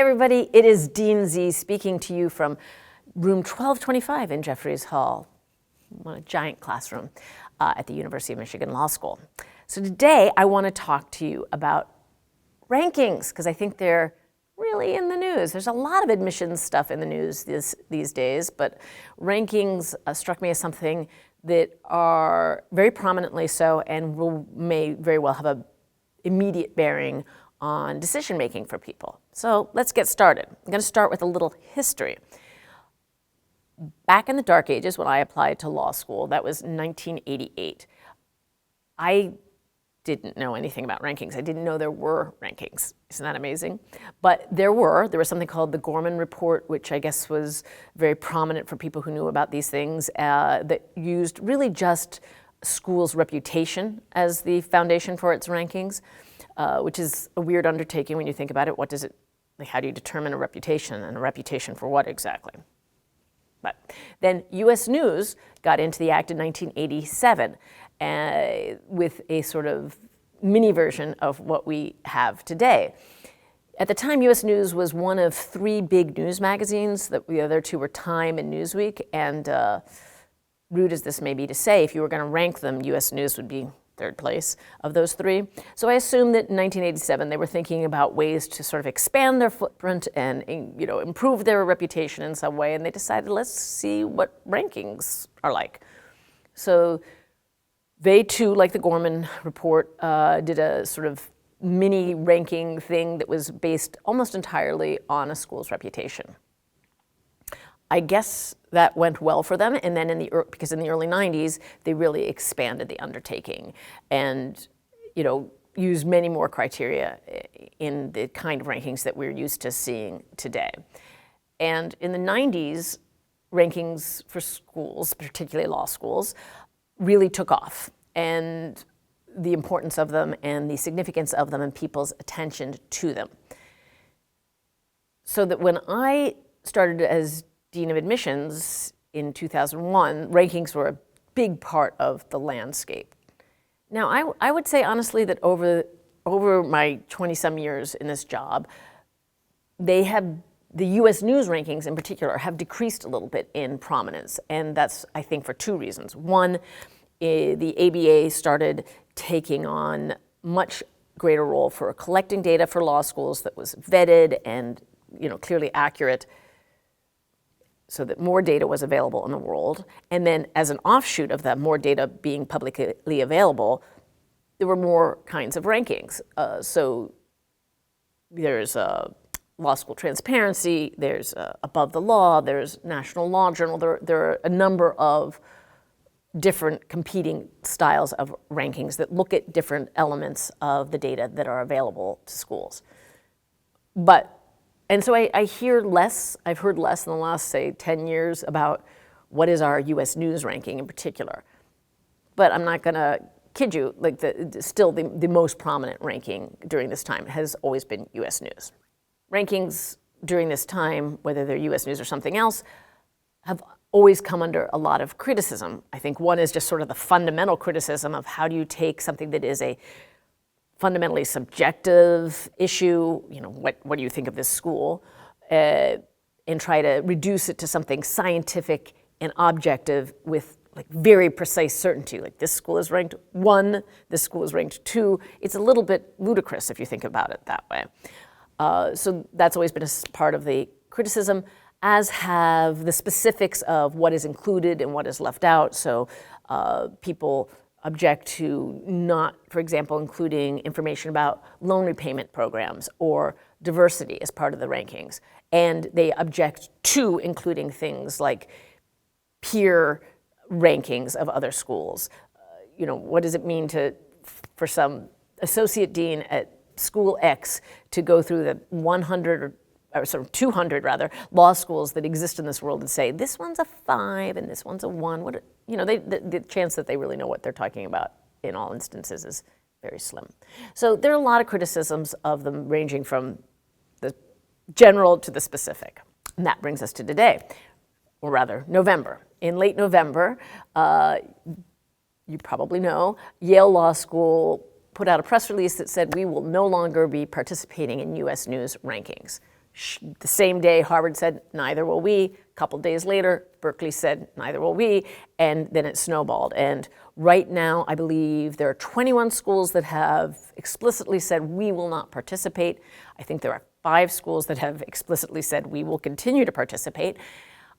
everybody, it is Dean Z speaking to you from room 1225 in Jeffries Hall, a giant classroom at the University of Michigan Law School. So today I want to talk to you about rankings, because I think they're really in the news. There's a lot of admissions stuff in the news these days, but rankings struck me as something that are very prominently so and may very well have an immediate bearing on decision making for people. So let's get started. I'm going to start with a little history. Back in the dark ages when I applied to law school, that was 1988, I didn't know anything about rankings. I didn't know there were rankings. Isn't that amazing? But there was something called the Gorman Report, which I guess was very prominent for people who knew about these things, that used really just school's reputation as the foundation for its rankings, which is a weird undertaking when you think about it. What does it, like, how do you determine a reputation, and a reputation for what exactly? But then U.S. News got into the act in 1987 with a sort of mini version of what we have today. At the time, U.S. News was one of three big news magazines. The other two were Time and Newsweek, and rude as this may be to say, if you were going to rank them, U.S. News would be third place of those three. So I assume that in 1987 they were thinking about ways to sort of expand their footprint and, you know, improve their reputation in some way, and they decided, let's see what rankings are like. So they too, like the Gorman Report, did a sort of mini ranking thing that was based almost entirely on a school's reputation. I guess that went well for them, and then because in the early 90s, they really expanded the undertaking and, you know, used many more criteria in the kind of rankings that we're used to seeing today. And in the 90s, rankings for schools, particularly law schools, really took off, and the importance of them and the significance of them and people's attention to them. So that when I started as Dean of Admissions in 2001, rankings were a big part of the landscape. Now, I would say honestly that over my 20-some years in this job, the U.S. News rankings in particular have decreased a little bit in prominence, and that's, I think, for two reasons. One, the ABA started taking on much greater role for collecting data for law schools that was vetted and, you know, clearly accurate, so that more data was available in the world. And then as an offshoot of that, more data being publicly available, there were more kinds of rankings. So there's law school transparency, there's Above the Law, there's National Law Journal. There are a number of different competing styles of rankings that look at different elements of the data that are available to schools. And so I've heard less in the last, say, 10 years about what is our U.S. News ranking in particular. But I'm not gonna kid you, like still the most prominent ranking during this time has always been U.S. News. Rankings during this time, whether they're U.S. News or something else, have always come under a lot of criticism. I think one is just sort of the fundamental criticism of how do you take something that is a fundamentally subjective issue, you know, what do you think of this school, and try to reduce it to something scientific and objective with like very precise certainty, like this school is ranked 1, this school is ranked 2. It's a little bit ludicrous if you think about it that way. So that's always been a part of the criticism, as have the specifics of what is included and what is left out. So people object to not, for example, including information about loan repayment programs or diversity as part of the rankings. And they object to including things like peer rankings of other schools. You know, what does it mean for some associate dean at school X to go through the 100 or sort of 200 rather, law schools that exist in this world and say, this one's a 5 and this one's a 1. What, you know, the chance that they really know what they're talking about in all instances is very slim. So there are a lot of criticisms of them ranging from the general to the specific. And that brings us to today, or rather November. In late November, you probably know, Yale Law School put out a press release that said we will no longer be participating in U.S. News rankings. The same day, Harvard said, neither will we. A couple days later, Berkeley said, neither will we. And then it snowballed. And right now, I believe there are 21 schools that have explicitly said, we will not participate. I think there are 5 schools that have explicitly said, we will continue to participate.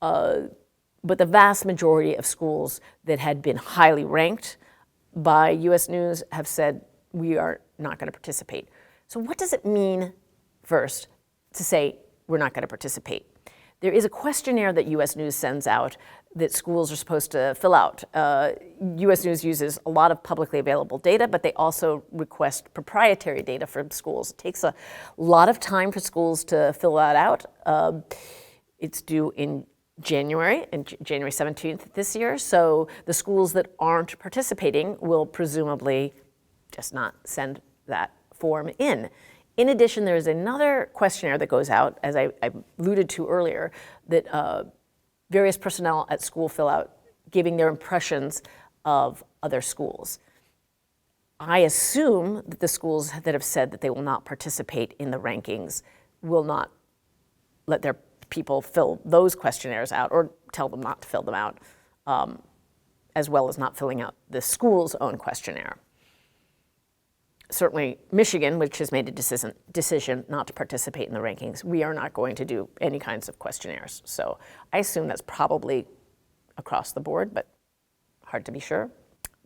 But the vast majority of schools that had been highly ranked by US News have said, we are not going to participate. So what does it mean, first, to say we're not going to participate? There is a questionnaire that US News sends out that schools are supposed to fill out. US News uses a lot of publicly available data, but they also request proprietary data from schools. It takes a lot of time for schools to fill that out. It's due in January 17th this year. So the schools that aren't participating will presumably just not send that form in. In addition, there is another questionnaire that goes out, as I alluded to earlier, that various personnel at school fill out, giving their impressions of other schools. I assume that the schools that have said that they will not participate in the rankings will not let their people fill those questionnaires out or tell them not to fill them out, as well as not filling out the school's own questionnaire. Certainly Michigan, which has made a decision not to participate in the rankings, we are not going to do any kinds of questionnaires. So I assume that's probably across the board, but hard to be sure.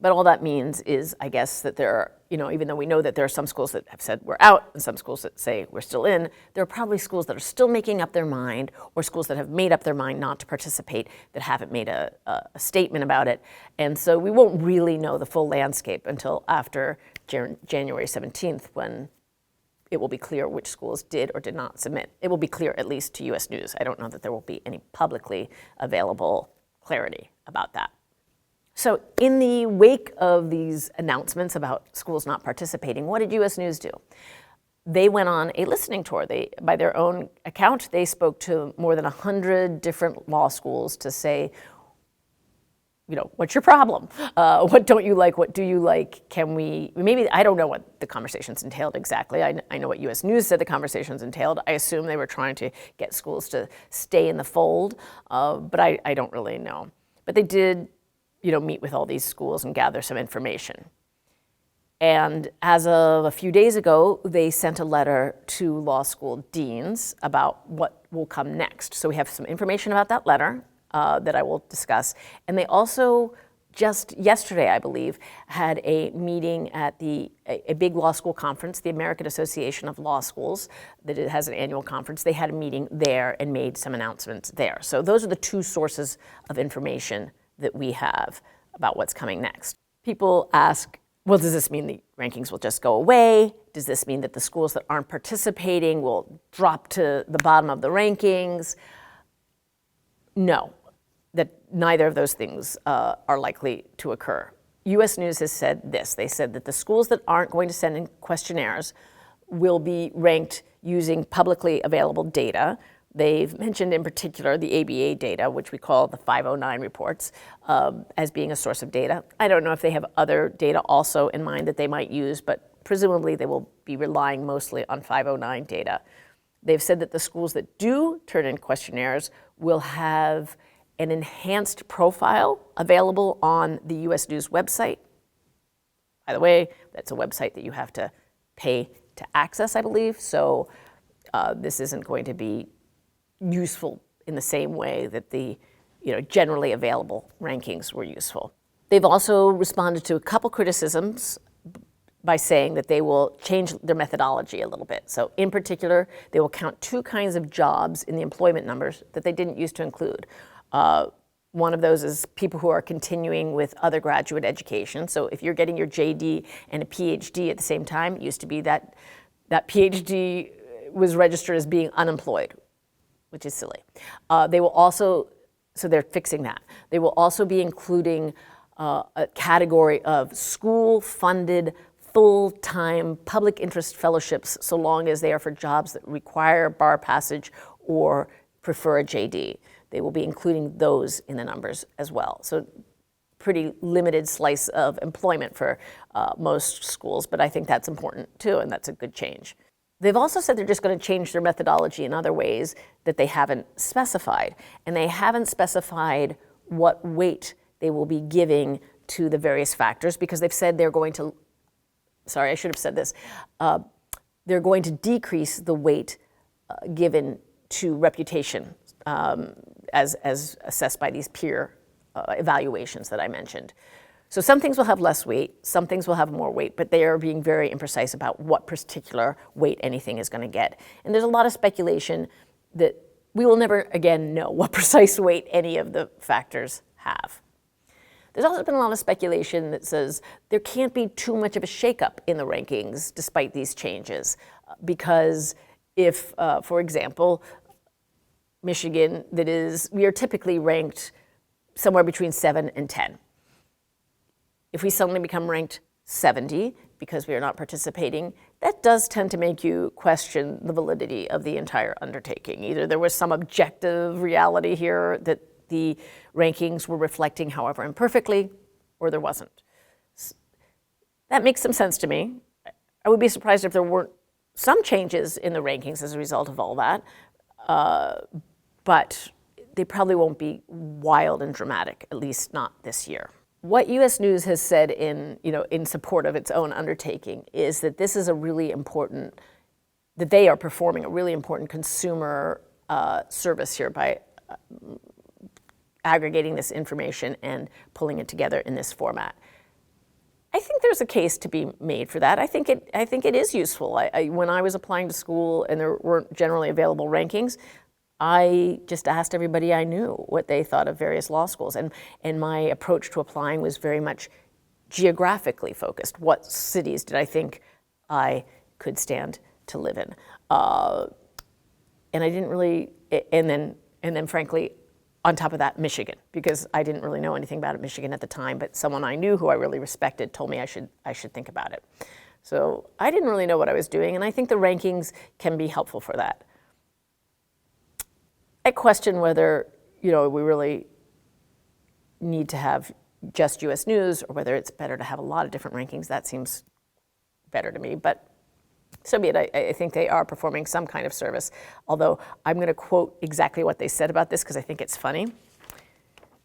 But all that means is, I guess, that there are, even though we know that there are some schools that have said we're out and some schools that say we're still in, there are probably schools that are still making up their mind, or schools that have made up their mind not to participate that haven't made a statement about it. And so we won't really know the full landscape until after January 17th, when it will be clear which schools did or did not submit. It will be clear, at least to US News. I don't know that there will be any publicly available clarity about that. So in the wake of these announcements about schools not participating, what did US News do? They went on a listening tour. By their own account, they spoke to more than 100 different law schools to say, what's your problem? What don't you like? What do you like? Can we, maybe, I don't know what the conversations entailed exactly. I know what US News said the conversations entailed. I assume they were trying to get schools to stay in the fold, but I don't really know. But they did, meet with all these schools and gather some information. And as of a few days ago, they sent a letter to law school deans about what will come next. So we have some information about that letter that I will discuss. And they also, just yesterday, I believe, had a meeting at a big law school conference, the American Association of Law Schools, that it has an annual conference. They had a meeting there and made some announcements there. So those are the 2 sources of information that we have about what's coming next. People ask, well, does this mean the rankings will just go away? Does this mean that the schools that aren't participating will drop to the bottom of the rankings? No, that neither of those things are likely to occur. US News has said this. They said that the schools that aren't going to send in questionnaires will be ranked using publicly available data. They've mentioned in particular the ABA data, which we call the 509 reports, as being a source of data. I don't know if they have other data also in mind that they might use, but presumably they will be relying mostly on 509 data. They've said that the schools that do turn in questionnaires will have an enhanced profile available on the US News website. By the way, that's a website that you have to pay to access, I believe, so this isn't going to be useful in the same way that the generally available rankings were useful. They've also responded to a couple criticisms by saying that they will change their methodology a little bit. So in particular, they will count 2 kinds of jobs in the employment numbers that they didn't used to include. One of those is people who are continuing with other graduate education. So if you're getting your JD and a PhD at the same time, it used to be that PhD was registered as being unemployed, which is silly. They will also, so they're fixing that. They will also be including a category of school-funded, full-time public interest fellowships, so long as they are for jobs that require bar passage or prefer a JD. They will be including those in the numbers as well. So pretty limited slice of employment for most schools, but I think that's important too, and that's a good change. They've also said they're just going to change their methodology in other ways that they haven't specified. And they haven't specified what weight they will be giving to the various factors, because they've said they're going to, sorry, I should have said this, they're going to decrease the weight given to reputation as assessed by these peer evaluations that I mentioned. So some things will have less weight, some things will have more weight, but they are being very imprecise about what particular weight anything is going to get. And there's a lot of speculation that we will never again know what precise weight any of the factors have. There's also been a lot of speculation that says there can't be too much of a shakeup in the rankings despite these changes, because if, for example, Michigan, we are typically ranked somewhere between 7 and 10. If we suddenly become ranked 70 because we are not participating, that does tend to make you question the validity of the entire undertaking. Either there was some objective reality here that the rankings were reflecting, however imperfectly, or there wasn't. That makes some sense to me. I would be surprised if there weren't some changes in the rankings as a result of all that, but they probably won't be wild and dramatic, at least not this year. What U.S. News has said in support of its own undertaking is that this is a really important, that they are performing a really important consumer service here by aggregating this information and pulling it together in this format. I think there's a case to be made for that. I think it is useful. When I was applying to school and there weren't generally available rankings, I just asked everybody I knew what they thought of various law schools. And my approach to applying was very much geographically focused. What cities did I think I could stand to live in? And I didn't really, and then frankly, on top of that, Michigan, because I didn't really know anything about Michigan at the time, but someone I knew who I really respected told me I should think about it. So I didn't really know what I was doing, and I think the rankings can be helpful for that. I question whether, we really need to have just U.S. News or whether it's better to have a lot of different rankings. That seems better to me, but so be it. I think they are performing some kind of service, although I'm going to quote exactly what they said about this because I think it's funny.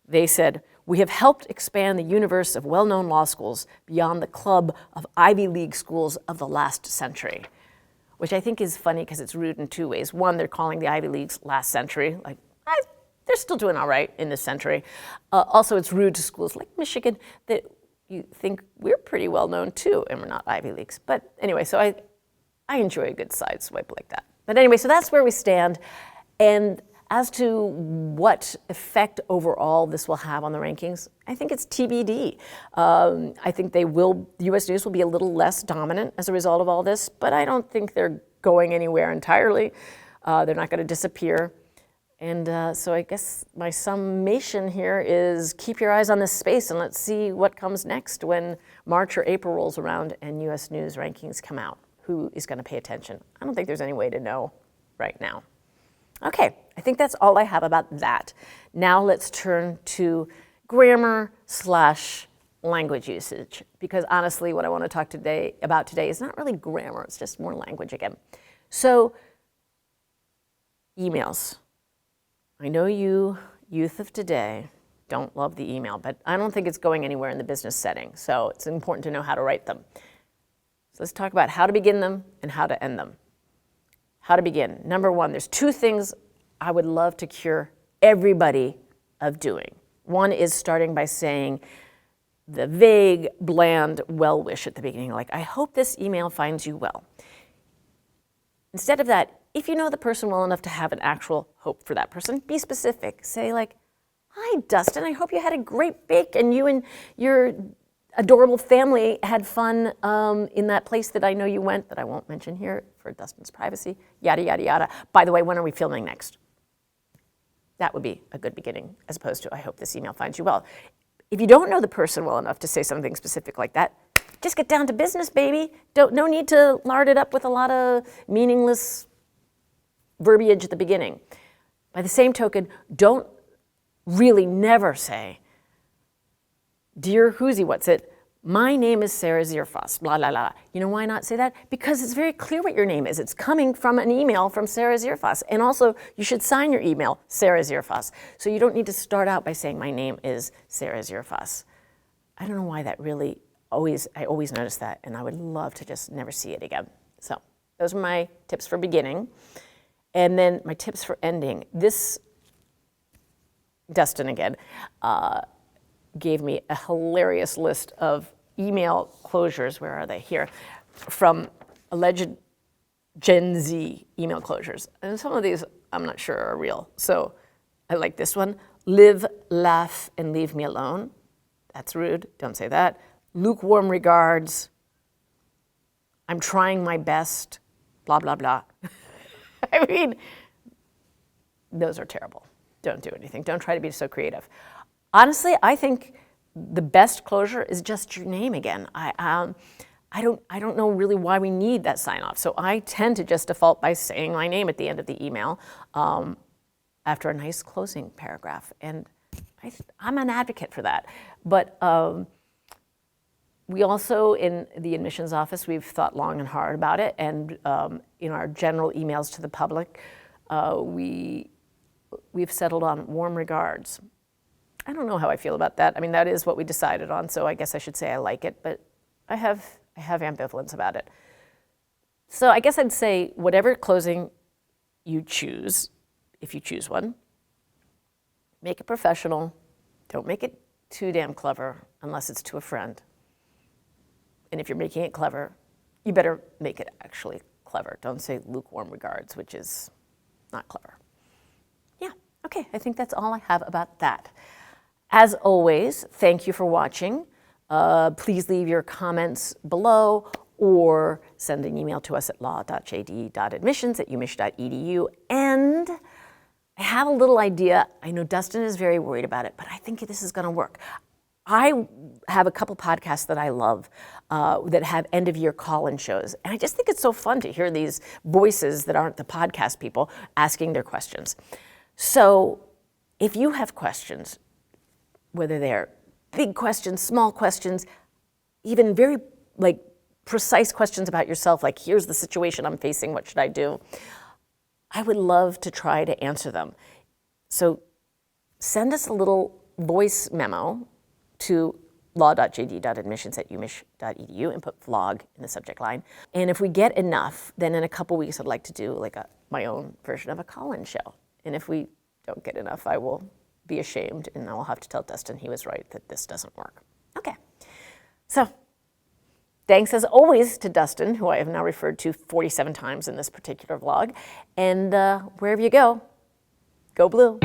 They said, "We have helped expand the universe of well-known law schools beyond the club of Ivy League schools of the last century," which I think is funny because it's rude in two ways. One, they're calling the Ivy Leagues last century, like they're still doing all right in this century. Also, it's rude to schools like Michigan that you think we're pretty well known too, and we're not Ivy Leagues. But anyway, so I enjoy a good side swipe like that. But anyway, so that's where we stand. And as to what effect overall this will have on the rankings, I think it's TBD. I think U.S. News will be a little less dominant as a result of all this, but I don't think they're going anywhere entirely. They're not going to disappear. And so I guess my summation here is keep your eyes on this space and let's see what comes next when March or April rolls around and U.S. News rankings come out. Who is going to pay attention? I don't think there's any way to know right now. Okay, I think that's all I have about that. Now let's turn to grammar/language usage, because honestly, what I want to talk about today is not really grammar, it's just more language again. So, emails. I know you, youth of today, don't love the email, but I don't think it's going anywhere in the business setting, so it's important to know how to write them. So let's talk about how to begin them and how to end them. How to begin. Number one, there's two things I would love to cure everybody of doing. One is starting by saying the vague, bland well wish at the beginning, like, I hope this email finds you well. Instead of that, if you know the person well enough to have an actual hope for that person, be specific. Say like, hi, Dustin, I hope you had a great bake and you and your adorable family had fun in that place that I know you went, that I won't mention here for Dustin's privacy, yada, yada, yada. By the way, when are we filming next? That would be a good beginning, as opposed to, I hope this email finds you well. If you don't know the person well enough to say something specific like that, just get down to business, baby. No need to lard it up with a lot of meaningless verbiage at the beginning. By the same token, never say, Dear Who's-He What's-It, my name is Sarah Zierfoss, blah, blah, blah. You know why not say that? Because it's very clear what your name is. It's coming from an email from Sarah Zierfoss. And also, you should sign your email, Sarah Zierfoss. So you don't need to start out by saying, my name is Sarah Zierfoss. I don't know why that really I always notice that, and I would love to just never see it again. So those are my tips for beginning. And then my tips for ending. This, Dustin again, gave me a hilarious list of email closures. Where are they? Here. From alleged Gen Z email closures. And some of these I'm not sure are real. So I like this one. Live, laugh, and leave me alone. That's rude. Don't say that. Lukewarm regards. I'm trying my best. Blah, blah, blah. I mean, those are terrible. Don't do anything. Don't try to be so creative. Honestly, I think the best closure is just your name again. I don't know really why we need that sign off. So I tend to just default by saying my name at the end of the email after a nice closing paragraph. And I'm an advocate for that. But we also, in the admissions office, we've thought long and hard about it. And in our general emails to the public, we've settled on warm regards. I don't know how I feel about that. I mean, that is what we decided on, so I guess I should say I like it, but I have ambivalence about it. So I guess I'd say whatever closing you choose, if you choose one, make it professional. Don't make it too damn clever unless it's to a friend. And if you're making it clever, you better make it actually clever. Don't say lukewarm regards, which is not clever. Yeah, okay, I think that's all I have about that. As always, thank you for watching. Please leave your comments below or send an email to us at law.jd.admissions@umich.edu. And I have a little idea. I know Dustin is very worried about it, but I think this is going to work. I have a couple podcasts that I love that have end-of-year call-in shows. And I just think it's so fun to hear these voices that aren't the podcast people asking their questions. So if you have questions, whether they're big questions, small questions, even very precise questions about yourself, like here's the situation I'm facing, what should I do? I would love to try to answer them. So send us a little voice memo to law.jd.admissions@umich.edu and put vlog in the subject line. And if we get enough, then in a couple weeks I'd like to do my own version of a call-in show. And if we don't get enough, I will be ashamed and I'll have to tell Dustin he was right, that this doesn't work. Okay, so thanks as always to Dustin, who I have now referred to 47 times in this particular vlog. And wherever you go, go blue.